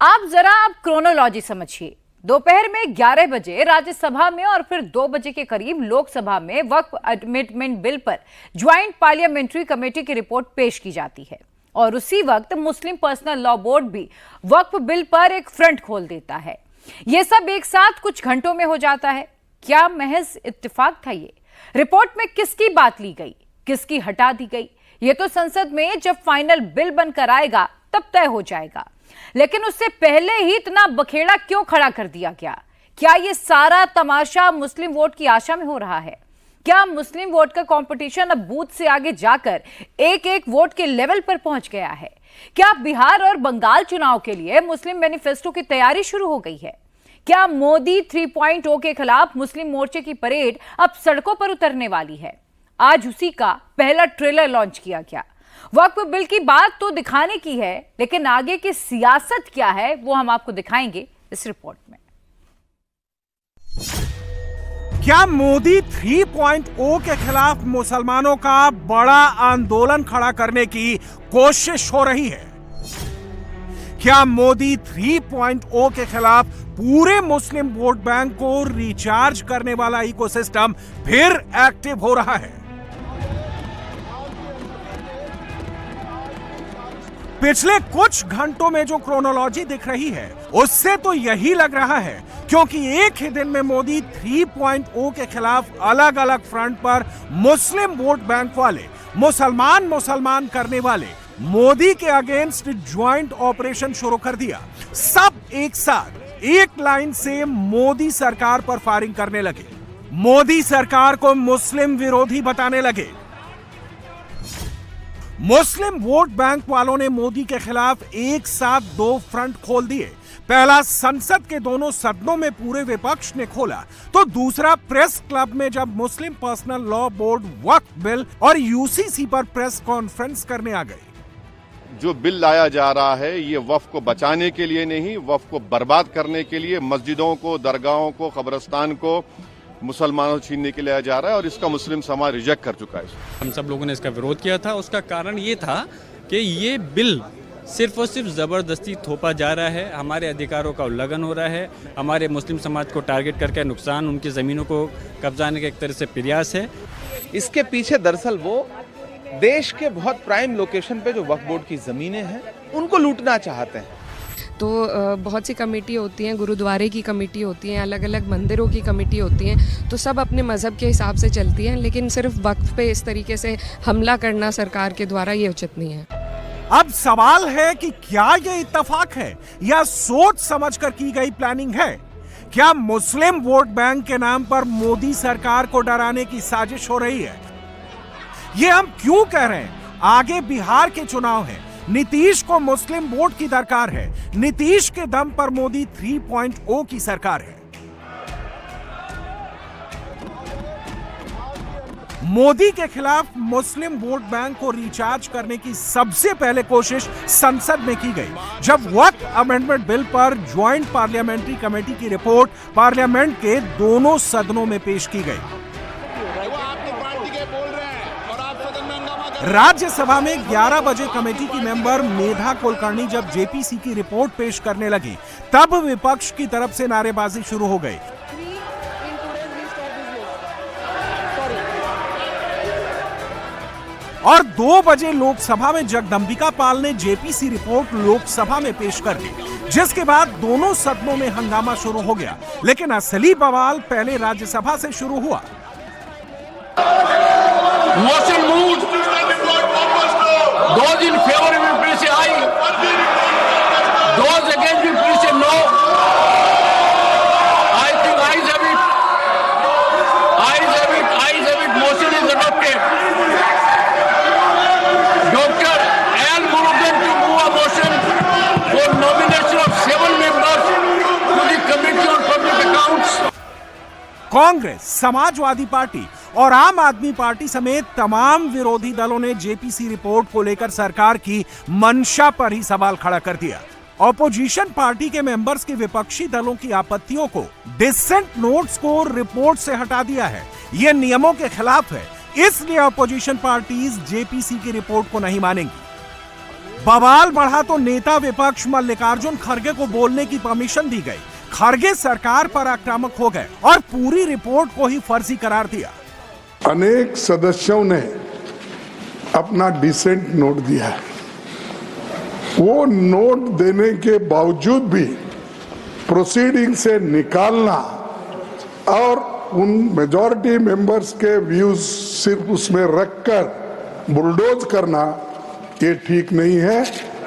आप जरा अब क्रोनोलॉजी समझिए। दोपहर में 11 बजे राज्यसभा में और फिर 2 बजे के करीब लोकसभा में वक्फ अमेंडमेंट बिल पर ज्वाइंट पार्लियामेंट्री कमेटी की रिपोर्ट पेश की जाती है और उसी वक्त मुस्लिम पर्सनल लॉ बोर्ड भी वक्फ बिल पर एक फ्रंट खोल देता है। यह सब एक साथ कुछ घंटों में हो जाता है। क्या महज इत्तेफाक था ये? रिपोर्ट में किसकी बात ली गई, किसकी हटा दी गई, ये तो संसद में जब फाइनल बिल बनकर आएगा तब तय हो जाएगा। लेकिन उससे पहले ही इतना बखेड़ा क्यों खड़ा कर दिया गया? क्या ये सारा तमाशा मुस्लिम वोट की आशा में हो रहा है? क्या मुस्लिम वोट का कंपटीशन अब बूथ से आगे जाकर एक एक वोट के लेवल पर पहुंच गया है? क्या बिहार और बंगाल चुनाव के लिए मुस्लिम मैनिफेस्टो की तैयारी शुरू हो गई है? क्या मोदी 3.0 के खिलाफ मुस्लिम मोर्चे की परेड अब सड़कों पर उतरने वाली है? आज उसी का पहला ट्रेलर लॉन्च किया गया। वक्फ बिल की बात तो दिखाने की है, लेकिन आगे की सियासत क्या है वो हम आपको दिखाएंगे इस रिपोर्ट में। क्या मोदी 3.0 के खिलाफ मुसलमानों का बड़ा आंदोलन खड़ा करने की कोशिश हो रही है? क्या मोदी 3.0 के खिलाफ पूरे मुस्लिम वोट बैंक को रिचार्ज करने वाला इकोसिस्टम फिर एक्टिव हो रहा है? पिछले कुछ घंटों में जो क्रोनोलॉजी दिख रही है उससे तो यही लग रहा है, क्योंकि एक ही दिन में मोदी 3.0 के खिलाफ अलग अलग फ्रंट पर मुस्लिम वोट बैंक वाले, मुसलमान करने वाले मोदी के अगेंस्ट ज्वाइंट ऑपरेशन शुरू कर दिया। सब एक साथ एक लाइन से मोदी सरकार पर फायरिंग करने लगे, मोदी सरकार को मुस्लिम विरोधी बताने लगे। मुस्लिम वोट बैंक वालों ने मोदी के खिलाफ एक साथ 2 फ्रंट खोल दिए। पहला संसद के दोनों सदनों में पूरे विपक्ष ने खोला, तो दूसरा प्रेस क्लब में जब मुस्लिम पर्सनल लॉ बोर्ड वक्फ बिल और यूसीसी पर प्रेस कॉन्फ्रेंस करने आ गए। जो बिल लाया जा रहा है ये वक्फ को बचाने के लिए नहीं, वक्फ को बर्बाद करने के लिए, मस्जिदों को, दरगाहों को, कब्रिस्तान को मुसलमानों छीनने के लिए लाया जा रहा है और इसका मुस्लिम समाज रिजेक्ट कर चुका है। हम सब लोगों ने इसका विरोध किया था। उसका कारण ये था कि ये बिल सिर्फ और सिर्फ ज़बरदस्ती थोपा जा रहा है, हमारे अधिकारों का उल्लंघन हो रहा है, हमारे मुस्लिम समाज को टारगेट करके नुकसान, उनकी ज़मीनों को कब्जाने का एक तरह से प्रयास है। इसके पीछे दरअसल वो देश के बहुत प्राइम लोकेशन पे जो वक्फ बोर्ड की ज़मीनें हैं उनको लूटना चाहते हैं। तो बहुत सी कमेटी होती हैं, गुरुद्वारे की कमेटी होती हैं, अलग अलग मंदिरों की कमेटी होती हैं, तो सब अपने मज़हब के हिसाब से चलती हैं, लेकिन सिर्फ वक्फ पे इस तरीके से हमला करना सरकार के द्वारा ये उचित नहीं है। अब सवाल है कि क्या ये इत्तेफाक है या सोच समझकर की गई प्लानिंग है? क्या मुस्लिम वोट बैंक के नाम पर मोदी सरकार को डराने की साजिश हो रही है? ये हम क्यों कह रहे हैं? आगे बिहार के चुनाव हैं, नीतीश को मुस्लिम वोट की दरकार है, नीतीश के दम पर मोदी 3.0 की सरकार है। मोदी के खिलाफ मुस्लिम वोट बैंक को रिचार्ज करने की सबसे पहले कोशिश संसद में की गई, जब वक्फ अमेंडमेंट बिल पर ज्वाइंट पार्लियामेंट्री कमेटी की रिपोर्ट पार्लियामेंट के दोनों सदनों में पेश की गई। राज्यसभा में 11 बजे कमेटी की मेंबर मेधा कुलकर्णी जब जेपीसी की रिपोर्ट पेश करने लगी, तब विपक्ष की तरफ से नारेबाजी शुरू हो गई। और 2 बजे लोकसभा में जगदंबिका पाल ने जेपीसी रिपोर्ट लोकसभा में पेश कर दी, जिसके बाद दोनों सदनों में हंगामा शुरू हो गया। लेकिन असली बवाल पहले राज्यसभा से शुरू हुआ। Those in favor will please say aye. Those against will please say no. I think ayes have it. Ayes have it. Ayes have it. Motion is adopted. Dr. L. Murugan to move a motion for nomination of 7 members to the Committee on Public Accounts. Congress, Samajwadi party और आम आदमी party समेत तमाम विरोधी दलों ने JPC report को लेकर सरकार की मंशा पर ही सवाल खड़ा कर दिया। ऑपोजिशन पार्टी के मेंबर्स की विपक्षी दलों की आपत्तियों को, डिसेंट नोट्स को रिपोर्ट से हटा दिया है। यह नियमों के खिलाफ है, इसलिए ऑपोजिशन पार्टीज जेपीसी की रिपोर्ट को नहीं मानेंगी। बवाल बढ़ा तो नेता विपक्ष मल्लिकार्जुन खड़गे को बोलने की परमिशन दी गई। खड़गे सरकार पर आक्रामक हो गए और पूरी रिपोर्ट को ही फर्जी करार दिया। अनेक सदस्यों ने अपना डिसेंट नोट दिया है। वो नोट देने के बावजूद भी प्रोसीडिंग से निकालना और उन मेजॉरिटी मेंबर्स के व्यूज सिर्फ उसमें रखकर बुलडोज करना ये ठीक नहीं है,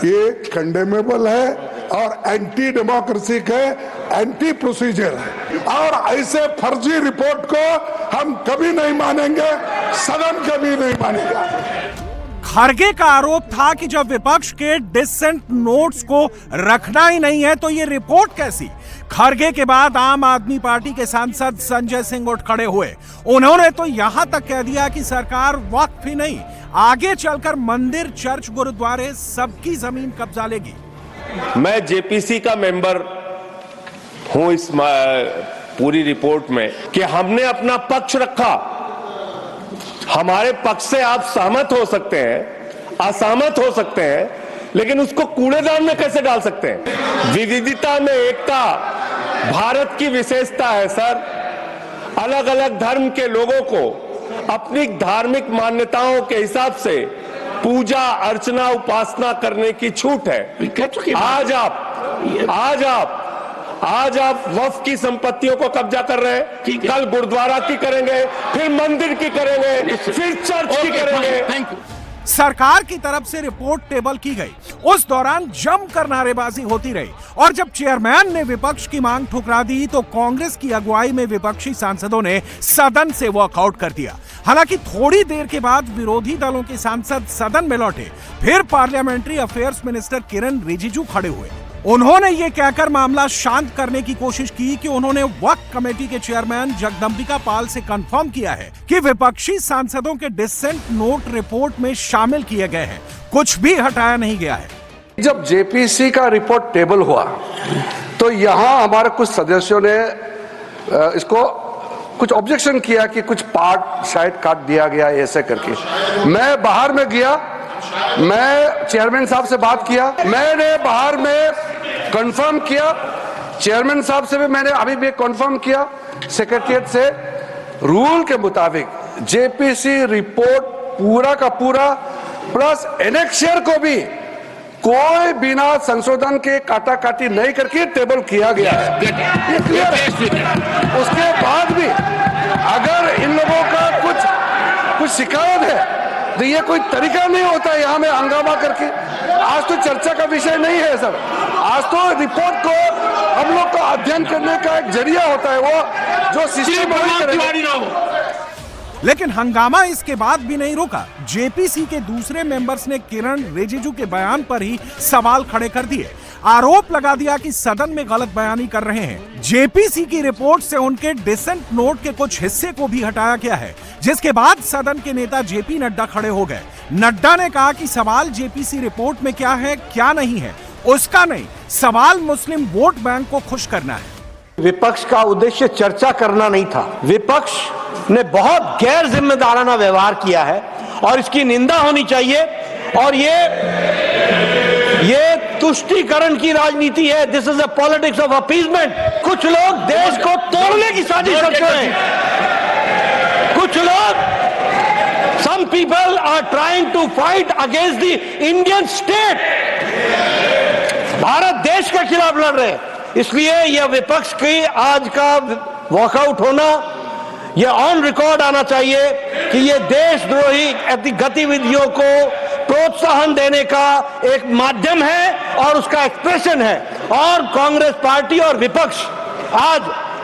ये कंडेमेबल है और एंटी डेमोक्रेसी है, एंटी प्रोसीजर है और ऐसे फर्जी रिपोर्ट को हम कभी नहीं मानेंगे, सदन कभी नहीं मानेगा। खड़गे का आरोप था कि जब विपक्ष के डिसेंट नोट्स को रखना ही नहीं है तो ये रिपोर्ट कैसी। खड़गे के बाद आम आदमी पार्टी के सांसद संजय सिंह उठ खड़े हुए। उन्होंने तो यहां तक कह दिया कि सरकार वक्फ ही नहीं, आगे चलकर मंदिर, चर्च, गुरुद्वारे सबकी जमीन कब्जा लेगी। मैं जेपीसी का मेंबर हूं इस पूरी रिपोर्ट में कि हमने अपना पक्ष रखा। हमारे पक्ष से आप सहमत हो सकते हैं, असहमत हो सकते हैं, लेकिन उसको कूड़ेदान में कैसे डाल सकते हैं? विविधता में एकता भारत की विशेषता है सर। अलग अलग धर्म के लोगों को अपनी धार्मिक मान्यताओं के हिसाब से पूजा अर्चना उपासना करने की छूट है। आज आप वक्फ की संपत्तियों को कब्जा कर रहे हैं, कल गुरुद्वारा की करेंगे, फिर मंदिर की करेंगे, फिर चर्च की करेंगे। सरकार की तरफ से रिपोर्ट टेबल की गई। उस दौरान जमकर नारेबाजी होती रही और जब चेयरमैन ने विपक्ष की मांग ठुकरा दी तो कांग्रेस की अगुवाई में विपक्षी सांसदों ने सदन से वॉकआउट कर दिया। हालांकि थोड़ी देर के बाद विरोधी दलों के सांसद सदन में लौटे। फिर पार्लियामेंट्री अफेयर्स मिनिस्टर किरण रिजिजू खड़े हुए। उन्होंने ये कहकर मामला शांत करने की कोशिश की कि उन्होंने वक्फ कमेटी के चेयरमैन जगदंबिका पाल से कंफर्म किया है कि विपक्षी सांसदों के डिसेंट नोट रिपोर्ट में शामिल किए गए हैं, कुछ भी हटाया नहीं गया है। जब जेपीसी का रिपोर्ट टेबल हुआ तो यहाँ हमारे कुछ सदस्यों ने इसको कुछ ऑब्जेक्शन किया कि कुछ पार्ट शायद काट दिया गया ऐसे करके। मैं बाहर में गया, मैं चेयरमैन साहब से बात किया, मैंने बाहर में कंफर्म किया, चेयरमैन साहब से भी मैंने अभी भी कंफर्म किया, सेक्रेटरीट से। रूल के मुताबिक जेपीसी रिपोर्ट पूरा का पूरा प्लस एनेक्शियर को भी कोई बिना संशोधन के काटा काटी नहीं करके टेबल किया गया है, ये क्लियर है। उसके बाद भी अगर इन लोगों का कुछ शिकायत है तो ये कोई तरीका नहीं होता है यहाँ में हंगामा करके। आज तो चर्चा का विषय नहीं है सर, आज तो रिपोर्ट को हम लोग को अध्ययन करने का एक जरिया होता है, वो जो सिस्टम। लेकिन हंगामा इसके बाद भी नहीं रुका। जेपीसी के दूसरे मेंबर्स ने किरण रिजिजू के बयान पर ही सवाल खड़े कर दिए। आरोप लगा दिया कि सदन में गलत बयानी कर रहे हैं। जेपीसी की रिपोर्ट से उनके डिसेंट नोट के कुछ हिस्से को भी हटाया गया है, जिसके बाद सदन के नेता जेपी नड्डा खड़े हो गए। नड्डा ने कहा कि सवाल जेपीसी रिपोर्ट में क्या है क्या नहीं है उसका नहीं, सवाल मुस्लिम वोट बैंक को खुश करना है। विपक्ष का उद्देश्य चर्चा करना नहीं था। विपक्ष ने बहुत गैर जिम्मेदाराना व्यवहार किया है और इसकी निंदा होनी चाहिए। और ये तुष्टीकरण की राजनीति है। This is a politics of appeasement. कुछ लोग देश को तोड़ने की साजिश करते हैं। कुछ लोग, some people are trying to fight against the Indian state। Bharat देश के खिलाफ लड़ रहे हैं। इसलिए यह विपक्ष की आज का वॉकआउट होना, यह ऑन रिकॉर्ड आना चाहिए कि यह देशद्रोही गतिविधियों को प्रोत्साहन देने का एक माध्यम है और उसका एक्सप्रेशन है। और कांग्रेस पार्टी और विपक्ष आज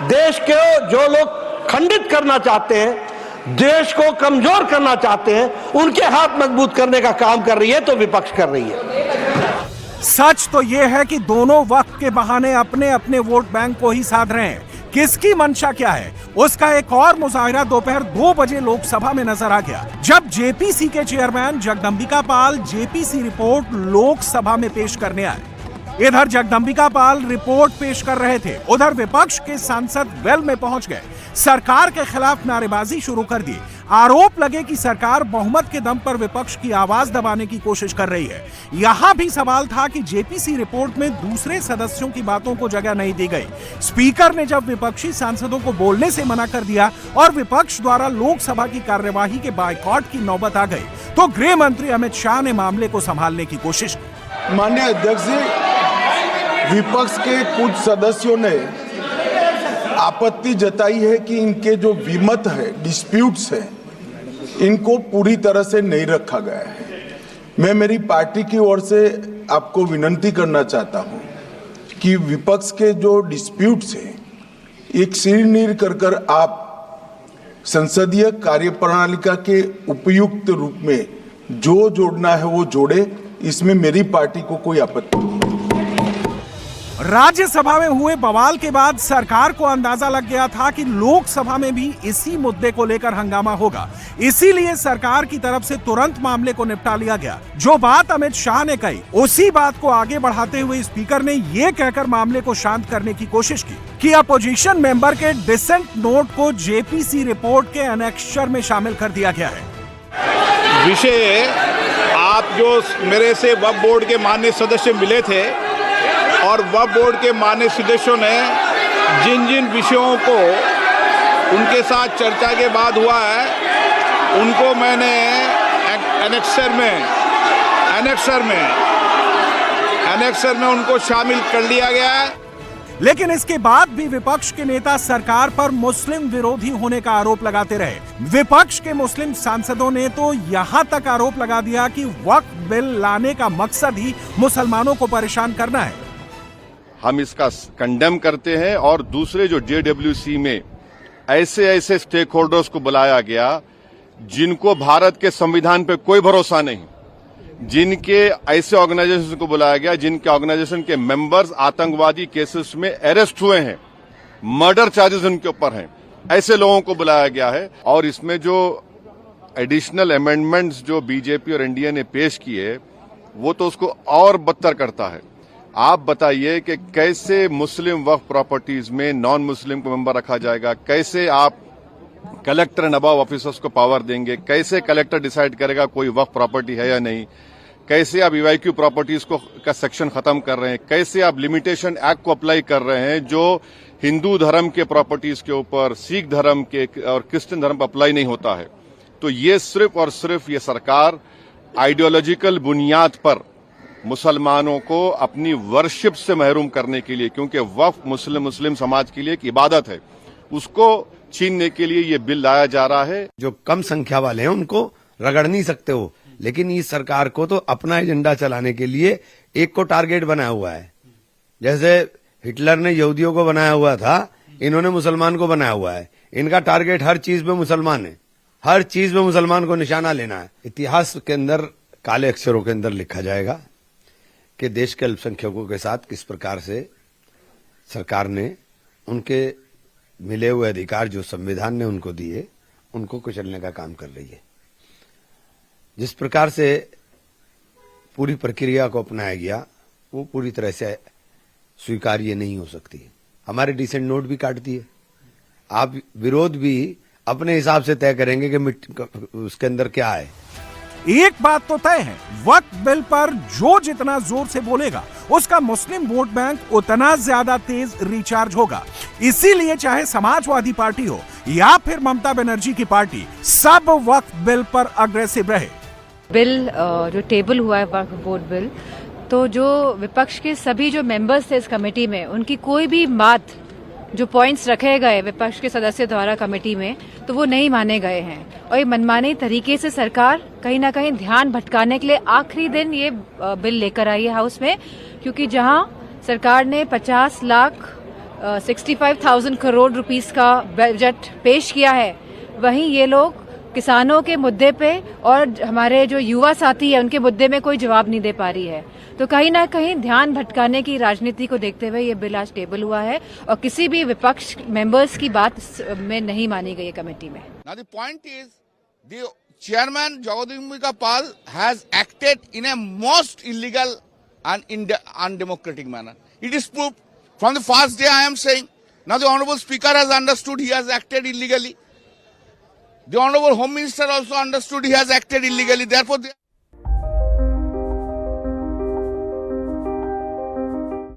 देश के जो लोग खंडित करना चाहते हैं, देश को कमजोर करना चाहते हैं, उनके हाथ मजबूत करने का काम कर रही है, तो विपक्ष कर रही है। सच तो यह है कि दोनों वक्त के बहाने अपने अपने वोट बैंक को ही साध रहे हैं। किसकी मंशा क्या है उसका एक और मुजाहिरा दोपहर 2 बजे लोकसभा में नजर आ गया, जब जेपीसी के chairman Jagdambika Pal JPC report Lok Sabha में पेश करने आए। इधर जगदंबिका पाल रिपोर्ट पेश कर रहे थे, उधर विपक्ष के सांसद वेल में पहुंच गए, सरकार के खिलाफ नारेबाजी शुरू कर दी। आरोप लगे कि सरकार बहुमत के दम पर विपक्ष की आवाज दबाने की कोशिश कर रही है। यहां भी सवाल था कि जेपीसी रिपोर्ट में दूसरे सदस्यों की बातों को जगह नहीं दी गई। स्पीकर ने जब विपक्षी सांसदों को बोलने से मना कर दिया और विपक्ष द्वारा लोकसभा की कार्यवाही के बायकॉट की नौबत आ गई, तो गृह मंत्री अमित शाह ने मामले को संभालने की कोशिश की। माननीय अध्यक्ष जी, विपक्ष के कुछ सदस्यों ने आपत्ति जताई है कि इनके जो विमत है, डिस्प्यूट्स है, इनको पूरी तरह से नहीं रखा गया है। मैं मेरी पार्टी की ओर से आपको विनती करना चाहता हूं कि विपक्ष के जो डिस्प्यूट्स हैं, एक सिर कर आप संसदीय कार्यप्रणालिका के उपयुक्त रूप में जो जोड़ना है वो जोड़े। इसमें मेरी पार्टी को कोई आपत्ति नहीं। राज्यसभा में हुए बवाल के बाद सरकार को अंदाजा लग गया था कि लोकसभा में भी इसी मुद्दे को लेकर हंगामा होगा। इसीलिए सरकार की तरफ से तुरंत मामले को निपटा लिया गया। जो बात अमित शाह ने कही, उसी बात को आगे बढ़ाते हुए स्पीकर ने यह कहकर मामले को शांत करने की कोशिश की कि अपोजिशन मेंबर के डिसेंट नोट को जेपीसी रिपोर्ट के एनेक्सर में शामिल कर दिया गया है। विषय आप जो मेरे से वक्फ बोर्ड के माननीय सदस्य मिले थे और वक्फ बोर्ड के माननीय सदस्यों ने जिन जिन विषयों को उनके साथ चर्चा के बाद हुआ है, उनको मैंने एनेक्सर में उनको शामिल कर लिया गया है। लेकिन इसके बाद भी विपक्ष के नेता सरकार पर मुस्लिम विरोधी होने का आरोप लगाते रहे। विपक्ष के मुस्लिम सांसदों ने तो यहां तक आरोप लगा दिया कि वक्फ बिल लाने का मकसद ही मुसलमानों को परेशान करना है। हम इसका कंडेम करते हैं और दूसरे जो जेडब्ल्यूसी में ऐसे स्टेक होल्डर्स को बुलाया गया जिनको भारत के संविधान पे कोई भरोसा नहीं, जिनके ऐसे ऑर्गेनाइजेशन को बुलाया गया जिनके ऑर्गेनाइजेशन के मेंबर्स आतंकवादी केसेस में अरेस्ट हुए हैं, मर्डर चार्जेस उनके ऊपर हैं, ऐसे लोगों को बुलाया गया है। और इसमें जो एडिशनल अमेंडमेंट्स जो बीजेपी और एनडीए ने पेश किए, वो तो उसको और बदतर करता है। आप बताइए कि कैसे मुस्लिम वक्फ प्रॉपर्टीज में नॉन मुस्लिम को मेंबर रखा जाएगा, कैसे आप कलेक्टर एंड अबव ऑफिसर्स को पावर देंगे, कैसे कलेक्टर डिसाइड करेगा कोई वक्फ प्रॉपर्टी है या नहीं, कैसे आप ईवाईक्यू प्रॉपर्टीज को का सेक्शन खत्म कर रहे हैं, कैसे आप लिमिटेशन एक्ट को अप्लाई कर रहे हैं जो हिंदू धर्म के प्रॉपर्टीज के ऊपर सिख धर्म के और क्रिश्चियन धर्म पर अप्लाई नहीं होता है। तो ये सिर्फ और सिर्फ ये सरकार आइडियोलॉजिकल बुनियाद पर मुसलमानों को अपनी वर्शिप से महरूम करने के लिए, क्योंकि वक्फ मुस्लिम समाज के लिए एक इबादत है, उसको छीनने के लिए ये बिल लाया जा रहा है। जो कम संख्या वाले हैं उनको रगड़ नहीं सकते हो, लेकिन इस सरकार को तो अपना एजेंडा चलाने के लिए एक को टारगेट बनाया हुआ है। जैसे हिटलर ने यहूदियों को बनाया हुआ था, इन्होंने मुसलमान को बनाया हुआ है। इनका टारगेट हर चीज में मुसलमान है, हर चीज में मुसलमान को निशाना लेना है। इतिहास के अंदर काले अक्षरों के अंदर लिखा जाएगा कि देश के अल्पसंख्यकों के साथ किस प्रकार से सरकार ने उनके मिले हुए अधिकार जो संविधान ने उनको दिए, उनको कुचलने का काम कर रही है। जिस प्रकार से पूरी प्रक्रिया को अपनाया गया, वो पूरी तरह से स्वीकार्य नहीं हो सकती। हमारे डिसेंट नोट भी काट दिए। आप विरोध भी अपने हिसाब से तय करेंगे कि उसके अंदर क्या है। एक बात तो तय है, वक्फ बिल पर जो जितना जोर से बोलेगा उसका मुस्लिम वोट बैंक उतना ज्यादा तेज रिचार्ज होगा। इसीलिए चाहे समाजवादी पार्टी हो या फिर ममता बनर्जी की पार्टी, सब वक्फ बिल पर अग्रेसिव रहे। बिल जो टेबल हुआ है वक्फ बोर्ड बिल, तो जो विपक्ष के सभी जो मेंबर्स थे इस कमेटी में, उनकी कोई भी बात, जो पॉइंट्स रखे गए विपक्ष के सदस्य द्वारा कमेटी में, तो वो नहीं माने गए हैं। और ये मनमाने तरीके से सरकार कहीं ना कहीं ध्यान भटकाने के लिए आखिरी दिन ये बिल लेकर आई है हाउस में, क्योंकि जहां सरकार ने 65,000 करोड़ रुपीस का बजट पेश किया है, वहीं ये लोग किसानों के मुद्दे पे और हमारे जो युवा साथी है उनके मुद्दे में कोई जवाब नहीं दे पा रही है। तो कहीं ना कहीं ध्यान भटकाने की राजनीति को देखते हुए ये बिल आज टेबल हुआ है और किसी भी विपक्ष मेंबर्स की बात में नहीं मानी गई है कमेटी में। Now the point is, the chairman Jagadambika Pal has acted in a most illegal and undemocratic manner. It is proved from the first day. I am saying now the honourable speaker has understood he has acted illegally. The Honorable Home Minister also understood he has acted illegally. Therefore,